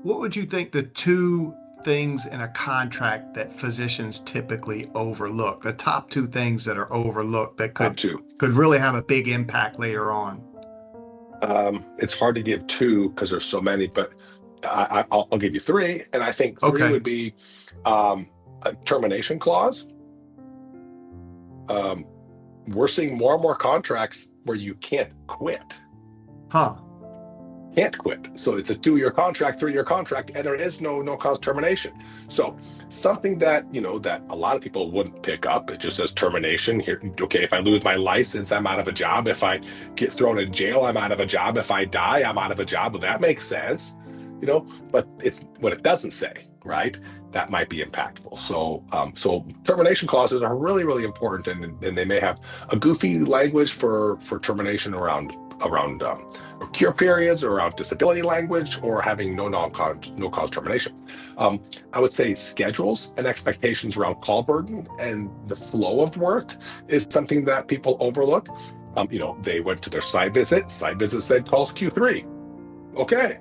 what would you think the two things in a contract that physicians typically overlook, the top two things that are overlooked that Top two. could really have a big impact later on? It's hard to give two because there's so many, but I'll give you three. And I think three Okay. would be a termination clause. We're seeing more and more contracts where you can't quit. Huh. Can't quit. So it's a 2-year contract, 3-year contract, and there is no cause termination. So something that, that a lot of people wouldn't pick up, it just says termination here. Okay, if I lose my license, I'm out of a job. If I get thrown in jail, I'm out of a job. If I die, I'm out of a job. Well, that makes sense, but it's what it doesn't say, right? That might be impactful. So termination clauses are really, really important, and they may have a goofy language for termination around cure periods, or around disability language, or having no cause termination. I would say schedules and expectations around call burden and the flow of work is something that people overlook. They went to their site visit said calls Q3. Okay.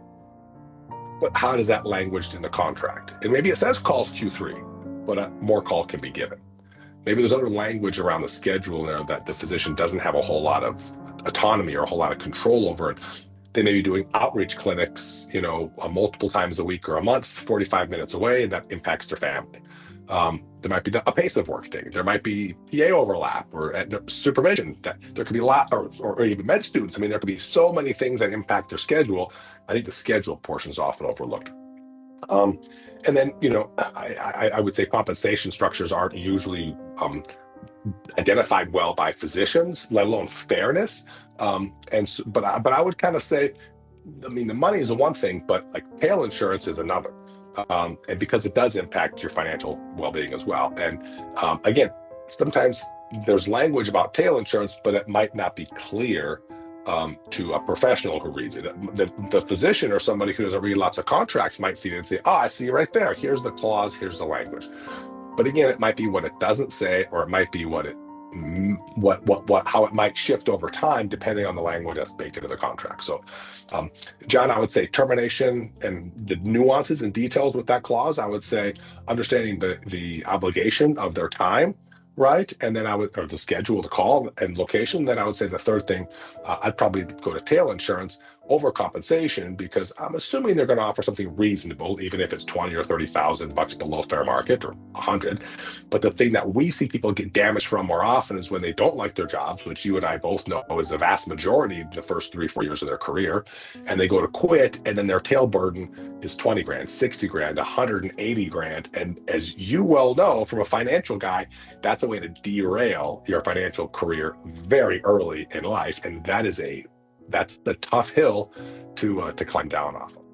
But how does that language in the contract? And maybe it says calls Q3, but more calls can be given. Maybe there's other language around the schedule there that the physician doesn't have a whole lot of autonomy or a whole lot of control over it. They may be doing outreach clinics, multiple times a week or a month, 45 minutes away, and that impacts their family. There might be a pace of work thing. There might be PA overlap or supervision. That there could be a lot, or even med students. I mean, there could be so many things that impact their schedule. I think the schedule portion is often overlooked. And then, I would say compensation structures aren't usually identified well by physicians, let alone fairness. But I would kind of say, the money is one thing, but like tail insurance is another. And because it does impact your financial well-being as well. And again, sometimes there's language about tail insurance, but it might not be clear to a professional who reads it. The physician or somebody who doesn't read lots of contracts might see it and say, I see it right there. Here's the clause, here's the language. But again, it might be what it doesn't say, or it might be how it might shift over time, depending on the language that's baked into the contract. So, John, I would say termination and the nuances and details with that clause. I would say understanding the obligation of their time, right? And then or the schedule, the call and location. Then I would say the third thing, I'd probably go to tail insurance over compensation, because I'm assuming they're going to offer something reasonable, even if it's 20 or 30,000 bucks below fair market, or 100. But the thing that we see people get damaged from more often is when they don't like their jobs, which you and I both know is the vast majority the first 3-4 years of their career, and they go to quit, and then their tail burden is 20 grand, 60 grand, 180 grand. And as you well know from a financial guy, that's a way to derail your financial career very early in life, and that's a tough hill to climb down off of.